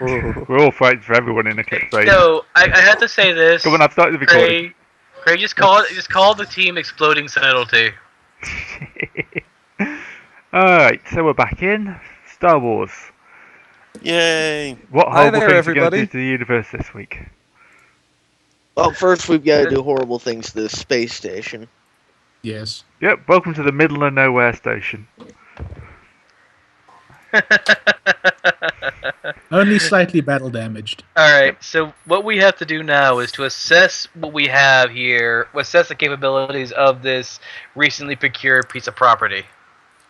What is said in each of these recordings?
We're all fighting for everyone in Eclipse Raid. No, I have to say this. Come on, I've started the recording. Gray, just call the team Exploding Subtlety. Alright, so we're back in Star Wars. Yay! What Hi horrible there, things are going to everybody. do to the universe this week? Well, first we've got to do horrible things to the space station. Yes. Yep, welcome to the middle of nowhere station. Only slightly battle damaged. Alright, so what we have to do now is to assess what we have here, assess the capabilities of this recently procured piece of property.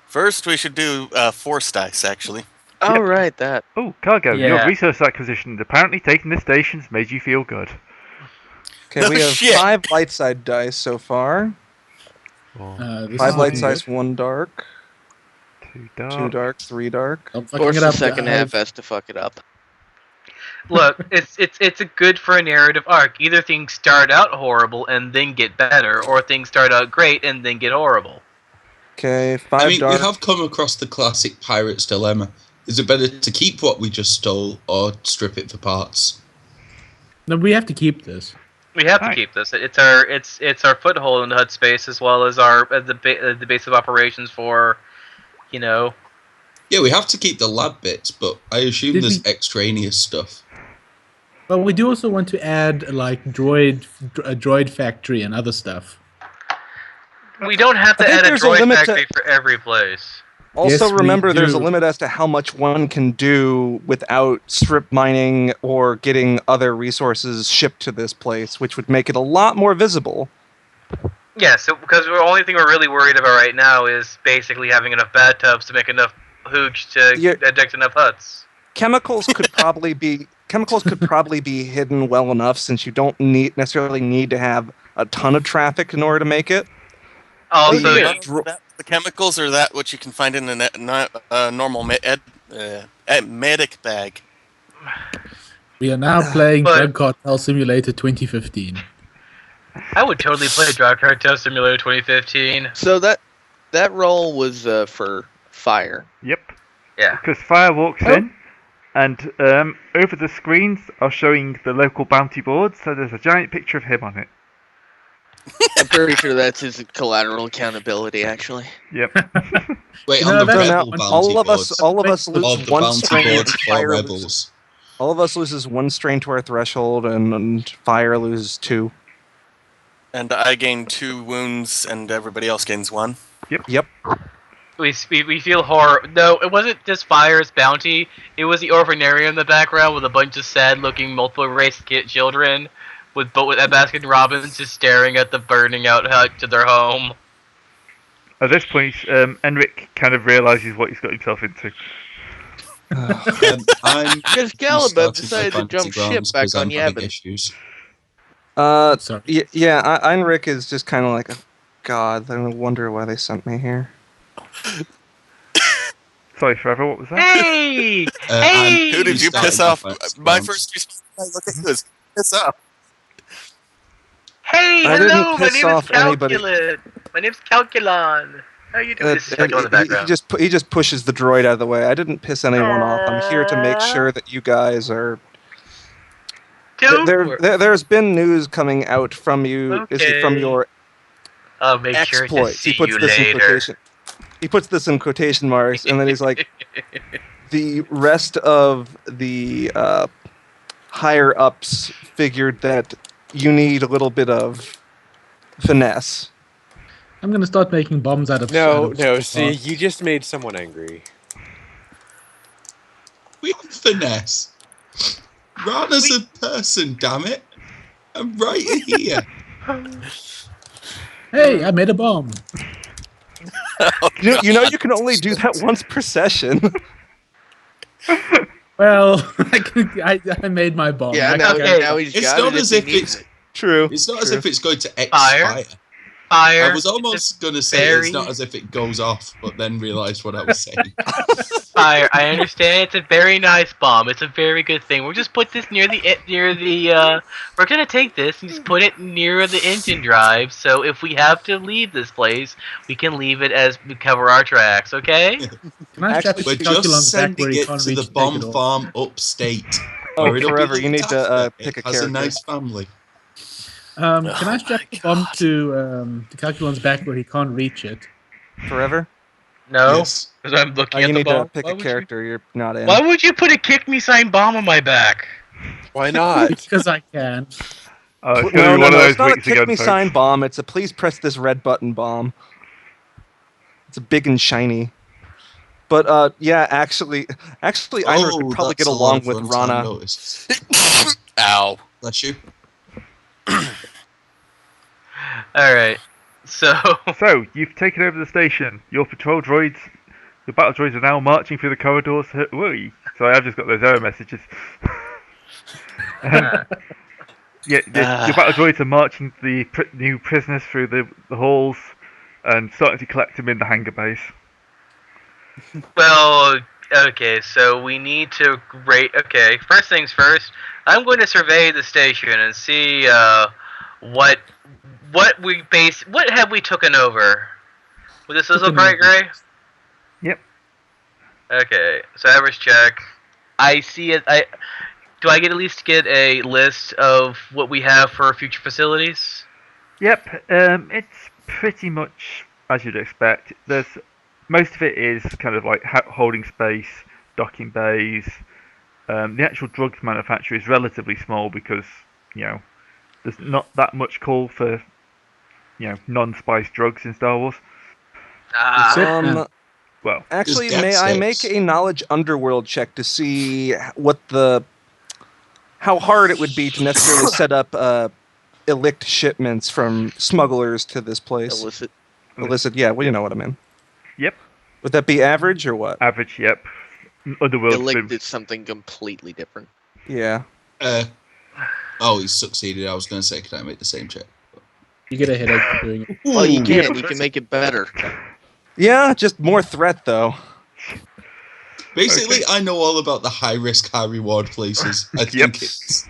First, we should do force dice, actually. Oh, right, that. Oh, Cargo, Yeah. your resource acquisition. Apparently taking the stations made you feel good. Okay, No we have shit. 5 light side dice so far. This 5 is light looking size, good. 1 dark, Too dark. 2 dark, 3 dark. I'm Of fucking course, it the up, second guys. half has to fuck it up. Look, it's a good for a narrative arc. Either things start out horrible and then get better, or things start out great and then get horrible. Okay, 5 I mean, dark. we have come across the classic pirate's dilemma. Is it better to keep what we just stole or strip it for parts? No, we have to keep this. We have to Alright. keep this. It's our foothold in the HUD space as well as the base of operations for, you know. Yeah, we have to keep the lab bits, but I assume Did there's we- extraneous stuff. But we do also want to add like a droid factory and other stuff. We don't have to I think add a there's a droid limit to- factory for every place. Also, Yes, we remember there's a do. limit as to how much one can do without strip mining or getting other resources shipped to this place, which would make it a lot more visible. Yeah, so because the only thing we're really worried about right now is basically having enough bathtubs to make enough hooch to Yeah. eject enough huts. Chemicals could probably be hidden well enough, since you don't necessarily need to have a ton of traffic in order to make it. Also, Yeah. The chemicals or that what you can find in a normal medic bag. We are now playing But- Drug Cartel Simulator 2015. I would totally play Drug Cartel Simulator 2015. So that role was for fire. Yep. Yeah. Because Fire walks Oh. in, and over the screens are showing the local bounty board, so there's a giant picture of him on it. I'm pretty sure that's his collateral accountability, actually. Yep. Wait, No, on the that's So now, rebel bounty all of board. us Or lose the one bounty strain. board for Fire rebels. all of us loses 1 strain to our threshold, and Fire loses 2. And I gain 2 wounds, and everybody else gains 1. Yep. We feel horror. No, it wasn't just Fire's bounty. It was the orphanarium in the background with a bunch of sad-looking multiple-race children with Baskin Robbins just staring at the burning-out hut to their home. At this point, Enric kind of realises what he's got himself into. I'm Because starting Galabeth for decided to Fantasy jump ship Grounds back 'cause on I'm having Yavin. issues. Sorry. Yeah, Einrich is just kind of like, oh, God, I wonder why they sent me here. Sorry, Trevor, what was that? Hey! I'm Hey! Who did you starting piss for off? Fantasy My Grounds. first response when I look at you is piss off. Hey, I hello, didn't my piss name is off anybody. Calculus. My name's Calculon. How you doing? This is Calculon in the he background. just pushes the droid out of the way. I didn't piss anyone off. I'm here to make sure that you guys are. Don't worry. There's been news coming out from you. Is it from Okay. your I'll make sure to exploit? see He puts you this in later. quotation. He puts this in quotation marks, and then he's like, the rest of the higher ups figured that you need a little bit of finesse. I'm gonna start making bombs out of No, out of- see, you just made someone angry. We have finesse. Rana's a person, damn it. I'm right here. Hey, I made a bomb. You know you can only do that once per session. Well, I made my bomb. Yeah, I now, got- Okay. now he's It's got not it as if if he needs it's it. True. it's not as true. if it's going to Fire? expire. Fire. I was almost going to say very- it's not as if it goes off, but then realised what I was saying. Fire. I understand it's a very nice bomb. It's a very good thing. We'll just put this near the. We're gonna take this and just put it near the engine drive. So if we have to leave this place, we can leave it as we cover our tracks. Okay? Can I strap Actually, the We're calculons just back where sending he it can't to reach the to take bomb it off? farm upstate. Oh, where it'll be forever, you looked need to after. pick a It has a character. nice family. Can I strap the bomb to the calculons back where he can't reach it? Forever? No. Yes. Because I'm looking You at the need bomb. to pick Why a would character you're not in. Why would you put a kick me sign bomb on my back? Why not? Because I can. Oh, it's No, going to be one of those it's not a weeks kick again, me folks. sign bomb. It's a please press this red button bomb. It's a big and shiny. But yeah, actually, Einar could probably that's get a lot along of with runtime Rana. notice. Ow. Bless you. Alright. So. So, you've taken over the station. Your patrol droids, your battle droids are now marching through the corridors. Whee! Sorry, I've just got those error messages. Your battle droids are marching the new prisoners through the halls and starting to collect them in the hangar base. Well, okay, so we need to rate. Okay, first things first. I'm going to survey the station and see what have we taken over. Will this look right, Gray? Yep. Okay, so average check. I see it. Do I at least get a list of what we have for future facilities? Yep, it's pretty much as you'd expect. Most of it is kind of like holding space, docking bays. The actual drugs manufacturer is relatively small because, there's not that much call for, non-spice drugs in Star Wars. Well, Actually, Just may I Death make Sticks. a knowledge underworld check to see how hard it would be to necessarily set up illict shipments from smugglers to this place? Illicit, yeah, well, you know what I mean. Yep, Would that be average or what? average, yep. Underworld. Elect is something completely different. Yeah. Oh, he's succeeded. I was going to say, could I make the same check? You get a headache for doing it. Well, you can. You can make it better. Yeah, just more threat though. Basically, Okay. I know all about the high risk, high reward places. I think Yep. it's.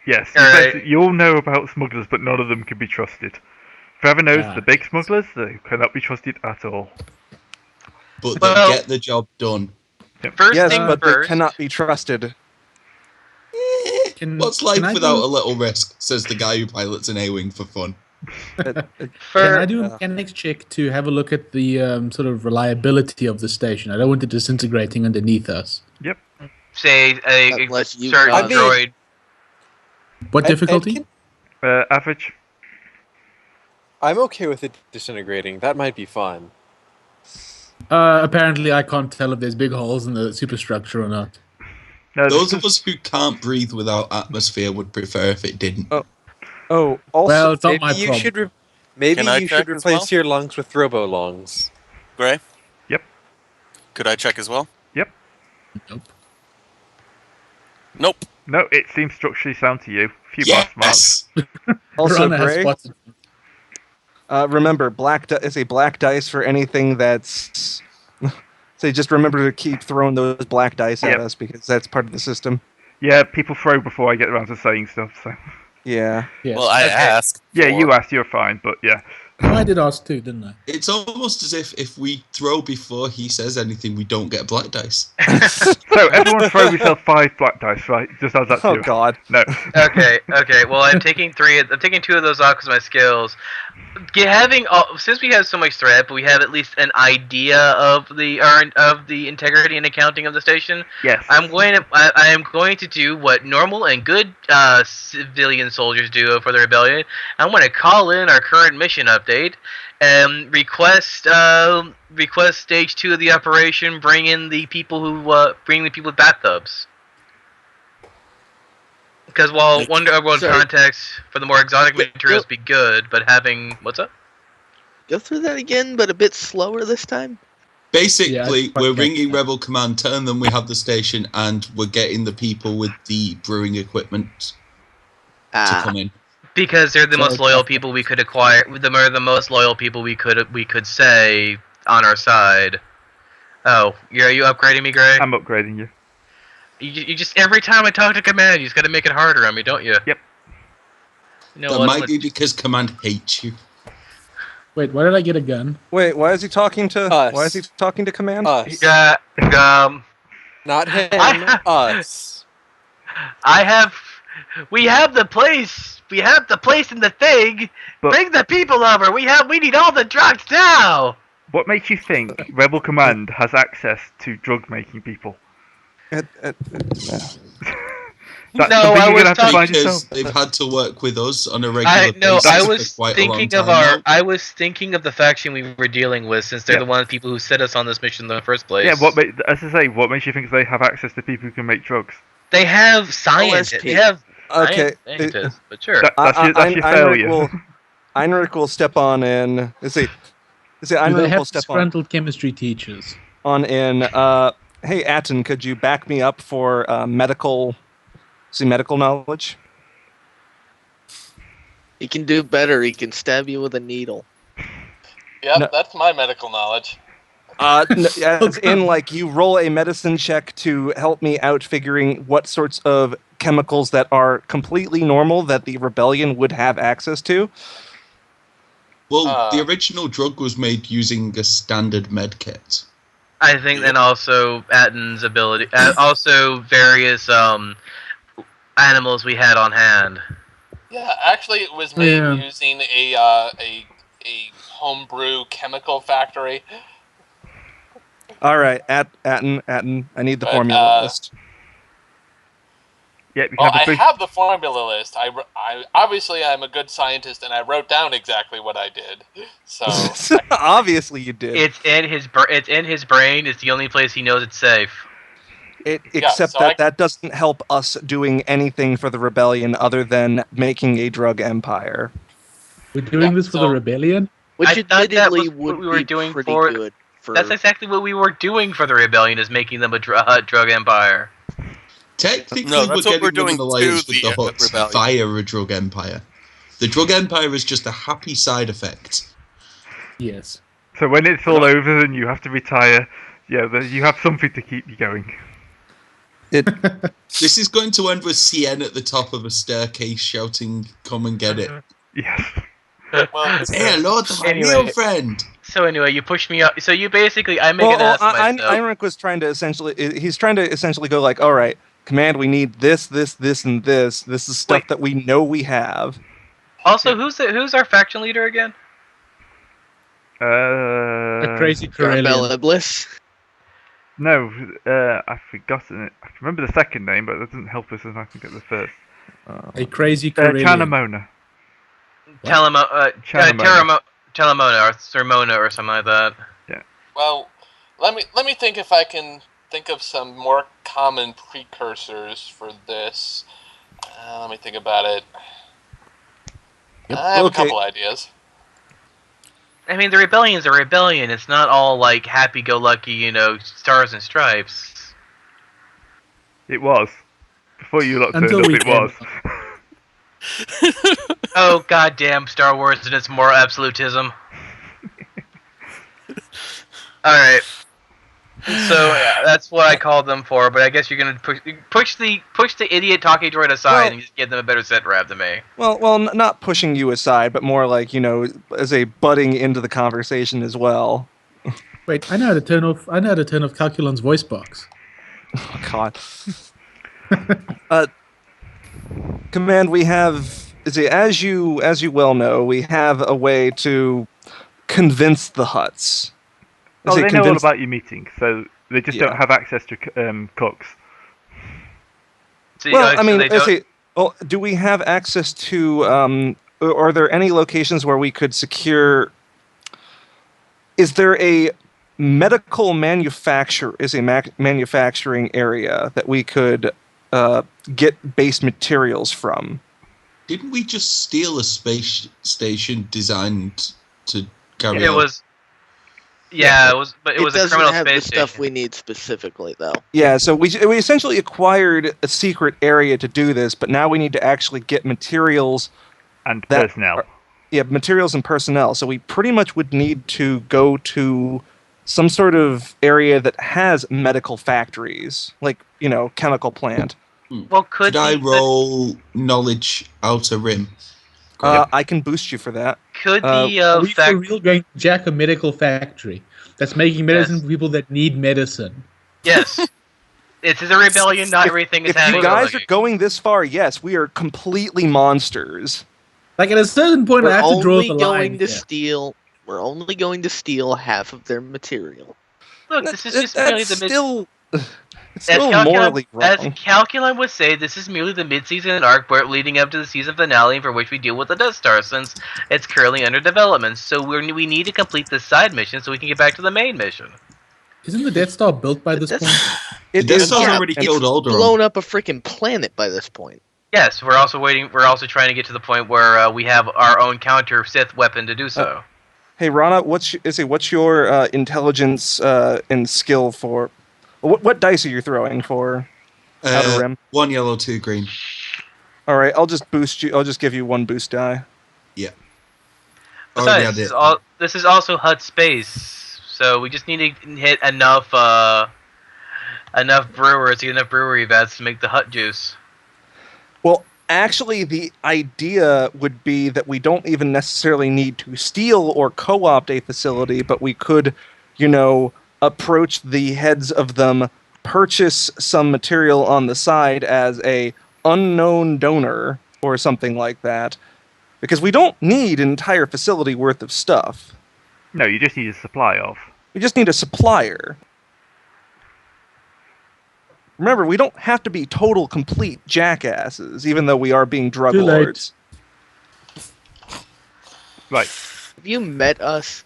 Yes, Alright. you all know about smugglers, but none of them can be trusted. Trevor knows Ah. the big smugglers, they cannot be trusted at all. But Well- they get the job done. First Yes, thing but first. they cannot be trusted. What's life can I without do- a little risk? Says the guy who pilots an A-wing for fun. Can I do a mechanics check to have a look at the sort of reliability of the station? I don't want it disintegrating underneath us. Say a Unless you certain got- droid. What difficulty? Average. I'm okay with it disintegrating. That might be fun. Apparently, I can't tell if there's big holes in the superstructure or not. No, Those this of us who can't breathe without atmosphere would prefer if it didn't. Oh, also, Well, it's not Maybe my you problem. should. Maybe Can I you check should as replace well? your lungs with robo lungs. Gray? Yep. Could I check as well? Yep. Nope. Nope. No, it seems structurally sound to you. Few bar marks. Yes! also Rana has Gray. spots. Remember, is a black dice for anything that's. So just remember to keep throwing those black dice at Yep. us because that's part of the system. Yeah, people throw before I get around to saying stuff, so. Yeah. Yes. Well, I asked. Yeah, for- you asked, you're fine, but yeah. Oh, I did ask too, didn't I? It's almost as if we throw before he says anything, we don't get black dice. So, everyone throw yourself 5 black dice, right? Just as that's Oh you. God. No. Okay. Well, I'm taking 2 of those off because of my skills. Since we have so much threat, but we have at least an idea of the integrity and accounting of the station. Yes. I am going to do what normal and good civilian soldiers do for the rebellion. I'm going to call in our current mission update and request stage 2 of the operation. Bring the people with bathtubs. Because while Underworld Sorry. context for the more exotic materials be good, but having what's up? Go through that again, but a bit slower this time. Basically, Yeah, I we're quite get ringing that. Rebel Command, telling them we have the station, and we're getting the people with the brewing equipment to come in. Because they're the most loyal people we could acquire. They're the most loyal people we could say on our side. Oh, are you upgrading me, Greg? I'm upgrading you. You just every time I talk to Command, you just got to make it harder on me, don't you? Yep. You know That what? might be because Command hates you. Wait, why did I get a gun? Wait, why is he talking to Us. Why is he talking to Command? Us. Not him. Us. We have the place. We have the place in the thing. But- Bring the people over. We need all the drugs now. What makes you think Rebel Command has access to drug-making people? That's No, something I you're was gonna have to find Because yourself. they've had to work with us on a regular basis I for was quite thinking a long of time now. I was thinking of the faction we were dealing with, since they're Yeah. the one people who set us on this mission in the first place. Yeah, as I say, what makes you think they have access to people who can make drugs? They have science. OSP. They have Okay. scientists, but sure. That's your failure. Heinrich will step on in. Do Heinrich they will have step disgruntled chemistry teachers? on in. Hey, Atten, could you back me up for medical knowledge? He can do better. He can stab you with a needle. Yep, No. that's my medical knowledge. As in, like, you roll a medicine check to help me out figuring what sorts of chemicals that are completely normal that the rebellion would have access to. Well, the original drug was made using a standard med kit. I think then also Atten's ability, also various animals we had on hand. Yeah, actually, it was made Yeah. using a homebrew chemical factory. All right, Atten, I need the But, formula list. Yeah, we can Well, have I a big. have the formula list. I obviously I'm a good scientist, and I wrote down exactly what I did. So Obviously, you did. It's in his brain. It's the only place he knows it's safe. Except so that doesn't help us doing anything for the rebellion other than making a drug empire. We're doing this for the rebellion? Which I thought that admittedly was would what we were be doing pretty for- good. For That's exactly what we were doing for the rebellion, is making them a drug empire. Technically, No, that's what getting we're them doing an alliance to with the the, Huts rebellion. via a drug empire. The drug empire is just a happy side effect. Yes. So when it's all over and you have to retire, you have something to keep you going. This is going to end with CN at the top of a staircase shouting, "Come and get it." Yes. well, Say hello to my Anyway. new friend. So anyway, you pushed me up. So you basically, I make an ass of myself. Heinrich was trying to essentially go like, all right, Command, we need this, and this. This is stuff Wait. that we know we have. Also, who's our faction leader again? A crazy Corellian. Bell Iblis. No, I've forgotten it. I can remember the second name, but that doesn't help us if I can get the first. A crazy Corellian. Chanamona. Telamona or Sermona or something like that. well, let me think if I can think of some more common precursors for this. Let me think about it. I have a couple ideas. I mean, the rebellion's a rebellion. It's not all like happy-go-lucky, stars and stripes. It was. Before you lot turned Until up, we it came was. Oh, goddamn Star Wars and its moral absolutism. Alright. So, that's what I called them for, but I guess you're gonna push the idiot talking droid aside and just give them a better set rep than me. Well, not pushing you aside, but more like, as a butting into the conversation as well. Wait, I know how to turn off Calculon's voice box. Oh, God. Command, we have, as you well know, we have a way to convince the Huts. Oh, they know all about your meeting, so they just don't have access to cooks. So, Well, I mean, they don't- do we have access to? Are there any locations where we could secure? Is there a medical manufacturing area that we could get base materials from? Didn't we just steal a space station designed to carry It out? was. Yeah, it was a doesn't criminal have space the stuff station. we need specifically, though. Yeah, so we essentially acquired a secret area to do this, but now we need to actually get materials And that personnel. materials and personnel. So we pretty much would need to go to some sort of area that has medical factories, like, chemical plant. Well, could I roll knowledge outer rim? I can boost you for that. Could Are the we for real going to jack a medical factory that's making medicine for people that need medicine? Yes. It's a rebellion, not everything is If happening. you guys are going this far, yes, we are completely monsters. Like at a certain point, I We're have to draw only the going line. to steal. We're only going to steal half of their material. Look, this is just merely That's the mid. still, it's still morally As wrong. Calculon would say, this is merely the mid-season arc where leading up to the season finale for which we deal with the Death Star since it's currently under development. So we need to complete this side mission so we can get back to the main mission. Isn't the Death Star built by this point? It Death is Star's already killed Alderaan. Blown up a freaking planet by this point. Yes, we're also waiting. We're also trying to get to the point where we have our own counter Sith weapon to do so. Hey, Rana, what's your intelligence and skill for? What dice are you throwing for Outer Rim? 1 yellow, 2 green. All right, I'll just boost you. I'll just give you 1 boost die. Yeah. Besides, this is also HUD space, so we just need to hit enough brewers, enough brewery vats to make the HUD juice. Well, actually, the idea would be that we don't even necessarily need to steal or co-opt a facility, but we could, approach the heads of them, purchase some material on the side as a unknown donor or something like that, because we don't need an entire facility worth of stuff. No, you just need a supply of. We just need a supplier. Remember, we don't have to be total, complete jackasses, even though we are being drug Too late. lords. Right. Have you met us?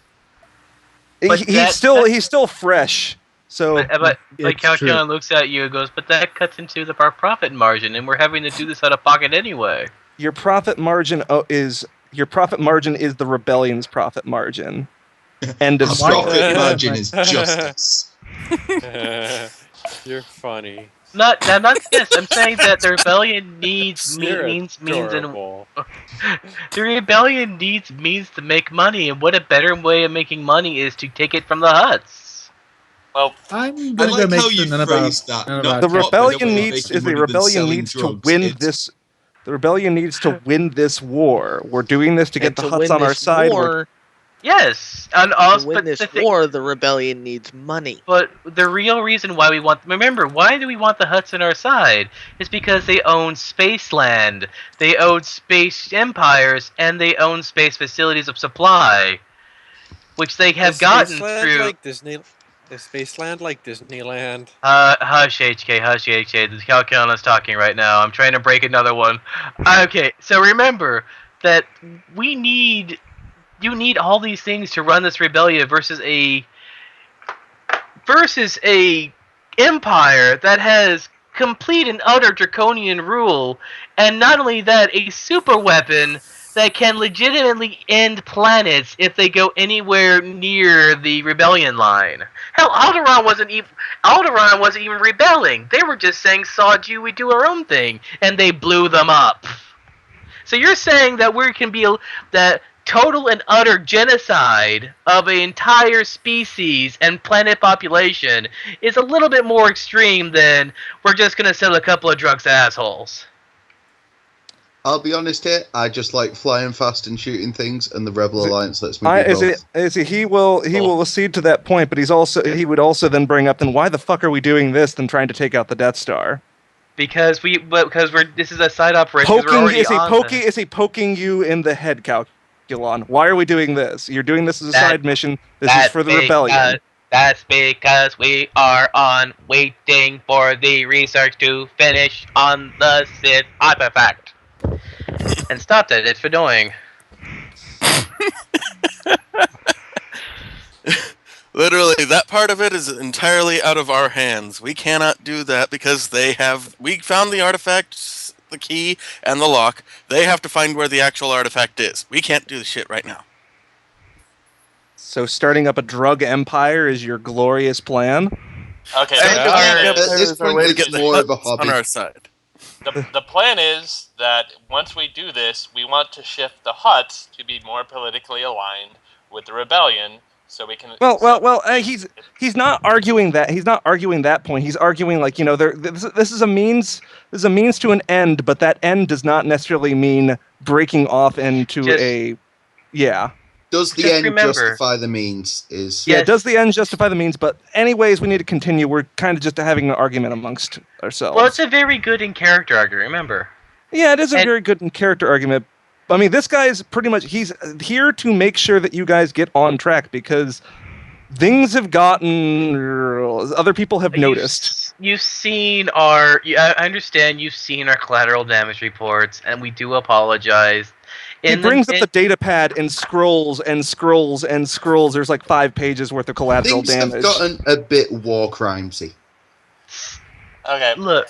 He's still fresh. So, But It's Calculon looks at you and goes, "But that cuts into our profit margin, and we're having to do this out of pocket anyway." your profit margin is the rebellion's profit margin. End of Our story. profit margin is justice. You're funny. Yes. I'm saying that the rebellion needs You're means and adorable. the rebellion needs means to make money, and what a better way of making money is to take it from the huts. Well, I'm I gonna like go make how you none of phrased our- that. none of Not our- The what rebellion way of needs making is the money than rebellion selling needs to drugs. win It's- this. The rebellion needs to win this war. We're doing this to get And the to Huts win on our this side. war, Yes, and to also, win but this the thing, war, the rebellion needs money. but the real reason why why do we want the Huts on our side? Is because they own space land, they own space empires, and they own space facilities of supply, which they have gotten through. Is Spaceland like Disneyland? Hush, HK, hush, HK. The Calculon is talking right now. I'm trying to break another one. Okay, so remember that you need all these things to run this rebellion versus a empire that has complete and utter draconian rule, and not only that, a super weapon that can legitimately end planets if they go anywhere near the rebellion line. Hell, Alderaan wasn't even rebelling. They were just saying, "Sod you, we do our own thing," and they blew them up. So you're saying that that total and utter genocide of an entire species and planet population is a little bit more extreme than we're just gonna sell a couple of drugs to assholes. I'll be honest here. I just like flying fast and shooting things, and the Rebel Alliance lets me do both. He will accede to that point, but he would also then bring up, then why the fuck are we doing this than trying to take out the Death Star? Because this is a side operation. Is he poking you in the head, Calculon? Why are we doing this? You're doing this as a side mission. This is for the rebellion. That's because we are waiting for the research to finish on the Sith artifact. And stop that, it's annoying. Literally, that part of it is entirely out of our hands. We cannot do that because we found the artifact, the key, and the lock. They have to find where the actual artifact is. We can't do the shit right now. So starting up a drug empire is your glorious plan? okay. At this point, way to it's get the more of a Huts on hobby. our side. The plan is that once we do this, we want to shift the Hutts to be more politically aligned with the rebellion, so we can. He's not arguing that. He's not arguing that point. He's arguing like this is a means. This is a means to an end, but that end does not necessarily mean breaking off into Does the end justify the means? Does the end justify the means? But anyways, we need to continue. We're kind of just having an argument amongst ourselves. Well, it's a very good in character argument, remember? Yeah, it is a very good in character argument. I mean, this guy's pretty much, he's here to make sure that you guys get on track because things have gotten, other people have noticed. You've seen I understand you've seen our collateral damage reports, and we do apologize. He brings up the data pad and scrolls and scrolls and scrolls. There's like 5 pages worth of collateral damage. Things have gotten a bit war crimesy. Okay. Look.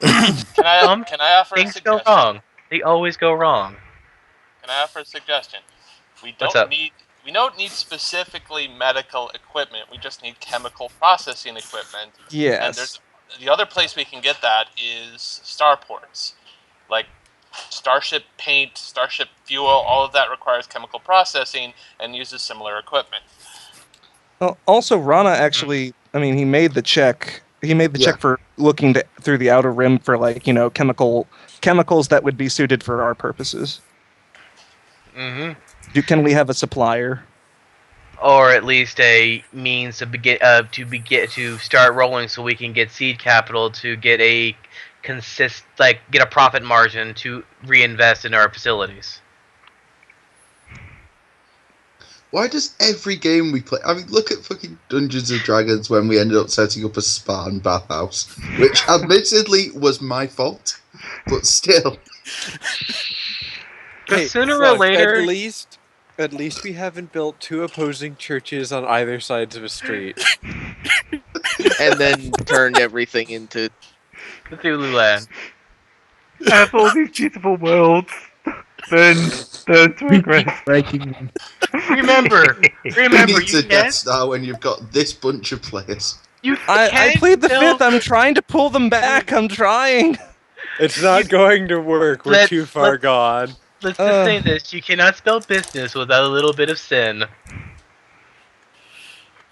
Can I offer a suggestion? Things go wrong. They always go wrong. Can I offer a suggestion? We don't need specifically medical equipment. We just need chemical processing equipment. Yes. And the other place we can get that is starports. Like Starship paint, Starship fuel, all of that requires chemical processing and uses similar equipment. Well, also, Rana actually, he made the check. He made the check for looking through the outer rim for chemicals that would be suited for our purposes. Mm-hmm. Can we have a supplier? Or at least a means to start rolling, so we can get seed capital to get a get a profit margin to reinvest in our facilities. Why does every game we play... look at fucking Dungeons & Dragons when we ended up setting up a Spartan bathhouse, which admittedly was my fault, but still. Sooner or later... At least we haven't built 2 opposing churches on either sides of a street. And then turned everything into... Cthulhu Land. Have all these beautiful worlds, then turn to aggress. Breaking them. Remember, You you need to can't... Death Star when you've got this bunch of players. I plead the fifth. I'm trying to pull them back. I'm trying. It's not going to work. We're too far gone. Let's just say this. You cannot spell business without a little bit of sin.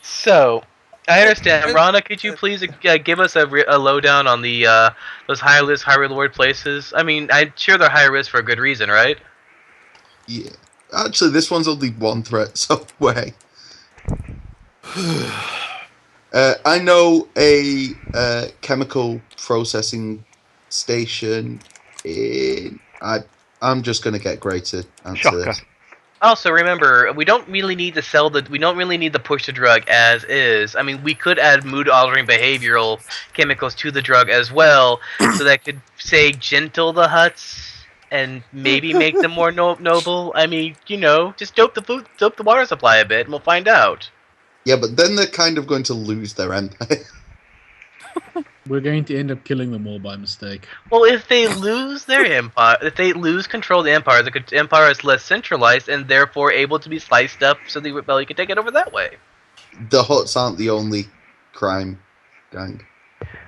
So, I understand. Rana, could you please give us a lowdown on the those high-risk, high-reward places? I'm sure they're high risk for a good reason, right? Yeah. Actually, this one's only 1 threat, so way. I know a chemical processing station in... I'm just going to get Gray to answer this. Also, remember, we don't really need to we don't really need to push the drug as is. We could add mood-altering behavioral chemicals to the drug as well, so that could, say, gentle the Hutts and maybe make them more noble. Just dope the water supply a bit, and we'll find out. Yeah, but then they're kind of going to lose their empire. We're going to end up killing them all by mistake. Well, if they lose their empire, if they lose control of the empire is less centralized and therefore able to be sliced up, so the rebellion can take it over that way. The Hutts aren't the only crime gang.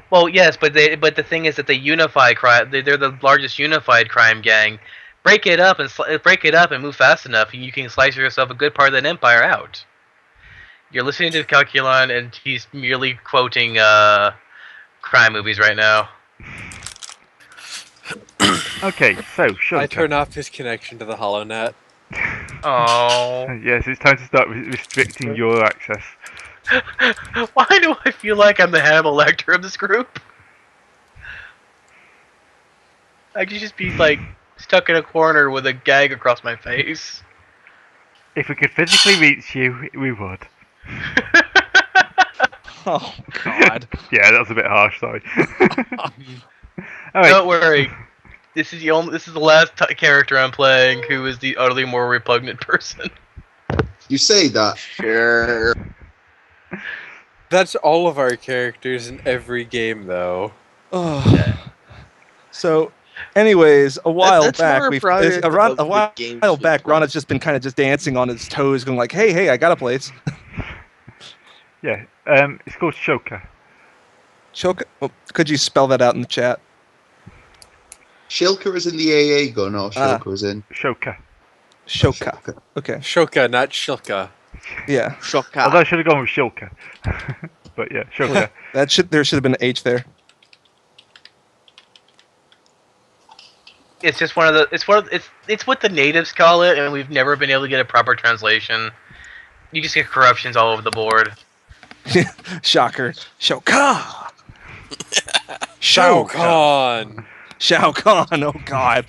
Well, yes, but the thing is that they unify crime. They're the largest unified crime gang. Break it up and move fast enough, and you can slice yourself a good part of that empire out. You're listening to Calculon, and he's merely quoting crime movies right now. Okay, so Shulker. I turn off his connection to the HoloNet. Oh. Yes, it's time to start restricting your access. Why do I feel like I'm the Hannibal Lecter of this group? I could just be stuck in a corner with a gag across my face. If we could physically reach you, we would. Oh God! Yeah, that was a bit harsh. Sorry. Right. Don't worry. This is the last character I'm playing who is the utterly more repugnant person. You say that. Sure. That's all of our characters in every game, though. So, anyways, a while That's back, back, Ron has just been kind of just dancing on his toes, going like, "Hey, I got a place." Yeah, it's called Choka. Choka? Well, could you spell that out in the chat? Shilka is in the AA gun, or Shilka is in Shoka. Shoka. Okay. Shoka, not Shilka. Yeah. Although I should have gone with Shilka. But yeah, Shoka. There should have been an H there. It's just one of the. It's what the natives call it, and we've never been able to get a proper translation. You just get corruptions all over the board. Shocker. Shoka. Shao Kahn. Shao Kahn. Oh God.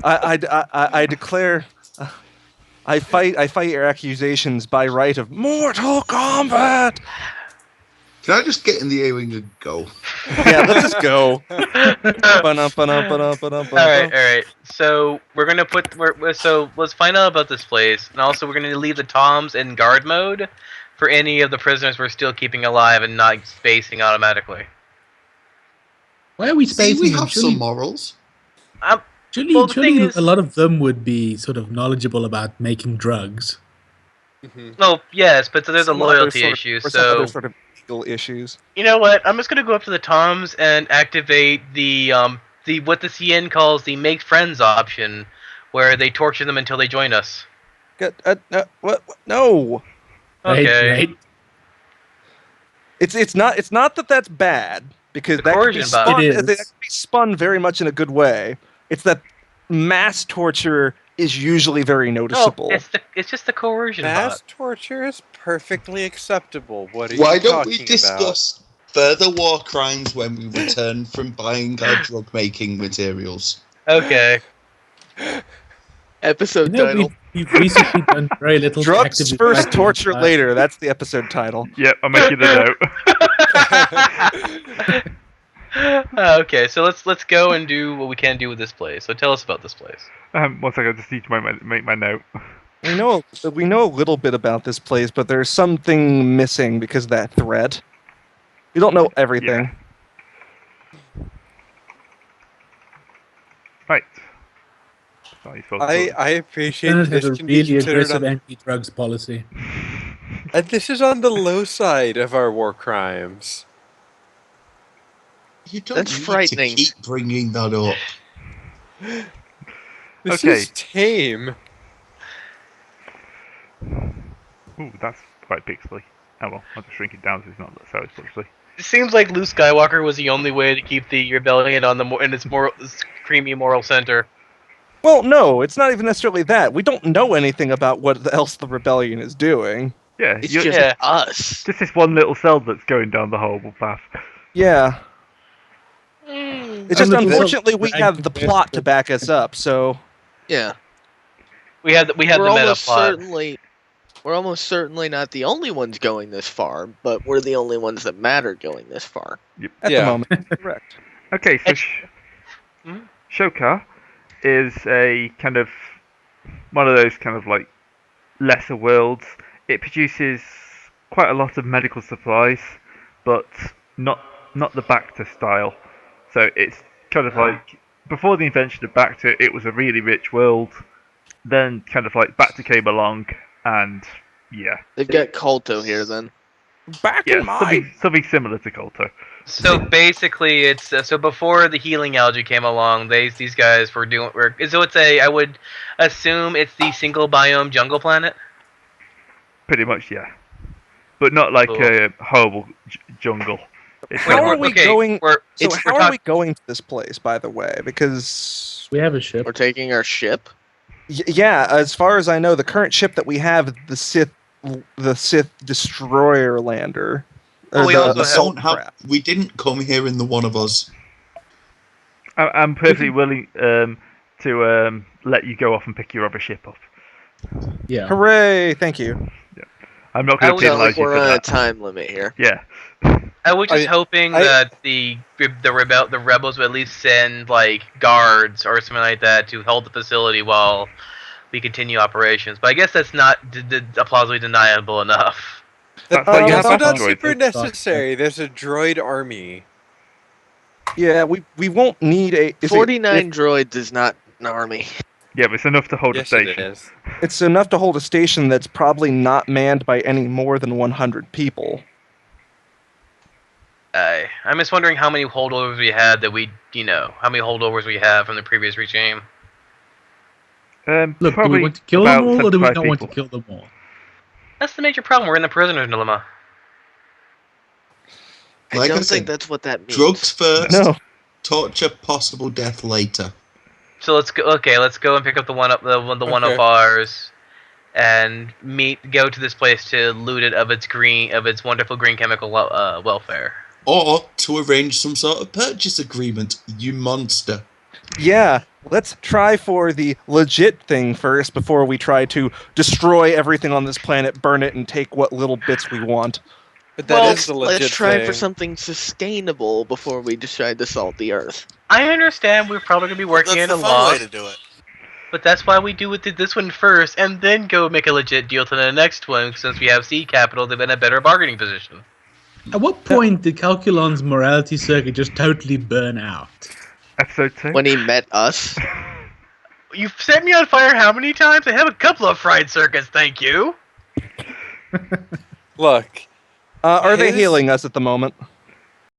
I declare. I fight your accusations by right of Mortal Kombat. Can I just get in the A-wing and go? Yeah, let's just go. Alright. So we're gonna so let's find out about this place, and also we're gonna leave the toms in guard mode for any of the prisoners we're still keeping alive and not spacing automatically. Why are we See, spacing we them? have some morals. Surely a lot of them would be sort of knowledgeable about making drugs. No, yes, but there's a Some other loyalty sort of- issue. or some other So sort of legal issues. you know what? I'm just gonna go up to the toms and activate the what the CN calls the make friends option, where they torture them until they join us. What? No. Okay. Right. It's not that that's bad, because that can be coercion spun, button. It that is. can be spun very much in a good way. It's that mass torture is usually very noticeable. No, it's just the coercion Mass bot. torture is perfectly acceptable. What are you Why don't talking we about? discuss further war crimes when we return from buying our drug-making materials? Okay. Episode You know, title. we've recently done very little. to Drugs actively first, fight torture them. later. That's the episode title. Yep, I'm making a note. Okay, so let's go and do what we can do with this place. So tell us about this place. 1 second, I just need to make my note. We know a little bit about this place, but there's something missing because of that thread. We don't know everything. Right. So you're supposed to- I appreciate Senate this has a can be really considered aggressive on, anti-drugs policy. and this is on the low side of our war crimes. You don't That's need frightening. to keep bringing that up. This Okay. is tame. Ooh, that's quite pixely. Oh well, I'll just shrink it down so it's not so pixely. It seems like Luke Skywalker was the only way to keep the rebellion on in its creamy moral center. Well, no, it's not even necessarily that. We don't know anything about what else the rebellion is doing. Yeah, It's you're- just yeah. us. just this one little cell that's going down the horrible path. Yeah. Mm. It's just And the unfortunately we result- have the plot to back us up, so Yeah. We had the we're meta almost plot. certainly we're almost certainly not the only ones going this far, but we're the only ones that matter going this far. at Yeah. the moment, correct. Okay, so Hmm? Shoka is a kind of one of those kind of like lesser worlds. It produces quite a lot of medical supplies, but not the Bacta style. So it's kind of like before the invention of Bacta, it was a really rich world. Then kind of like Bacta came along, and yeah, They've got Colto here then. Back in my something similar to Kolto. So basically, it's so before the healing algae came along, these guys were doing. So it's I would assume it's the single biome jungle planet. Pretty much, yeah, but not like Cool. a horrible jungle. It's How kind are of- we okay, going? we're- So it's- how we're are talk- we going to this place, by the way? Because We have a ship. We're taking our ship. yeah, as far as I know, the current ship that we have is the Sith destroyer lander. Well, we the also have- assault Don't have, craft. we didn't come here in the one of us. I'm perfectly willing to let you go off and pick your other ship up. Yeah. Hooray! Thank you. I'm not I going was to Sound penalise like you we're for on a that. time limit here. Yeah. I was just hoping that the rebels would at least send like guards or something like that to hold the facility while we continue operations. But I guess that's not plausibly deniable enough. That's like That's your not droid. super necessary. There's a droid army. Yeah, we won't need a. 49 droids is not an army. Yeah, but it's enough to hold a Yes, it station. is. It's enough to hold a station that's probably not manned by any more than 100 people. I'm just wondering how many holdovers we had that how many holdovers we have from the previous regime. Look, do we Probably want to kill them all, or do we 75 not want to people. kill them all? That's the major problem. We're in the prisoner's dilemma. I Like I don't said, think that's what that means. Drugs first, No. torture, possible death later. So let's go. Okay, let's go and pick up the one up one Okay. of ours, and go to this place to loot it of its wonderful green chemical welfare. Or to arrange some sort of purchase agreement, you monster. Yeah, let's try for the legit thing first before we try to destroy everything on this planet, burn it, and take what little bits we want. But that Well, is the legit Let's try thing. for something sustainable before we decide to salt the earth. I understand we're probably gonna be working That's in the a fun way lot, to do it. but that's why we did this one first, and then go make a legit deal to the next one. Since we have seed capital, they've been in a better bargaining position. At what point did Calculon's morality circuit just totally burn out? Episode 2. When he met us, You've set me on fire how many times? I have a couple of fried circuits, thank you. Look, Are they His- healing us at the moment?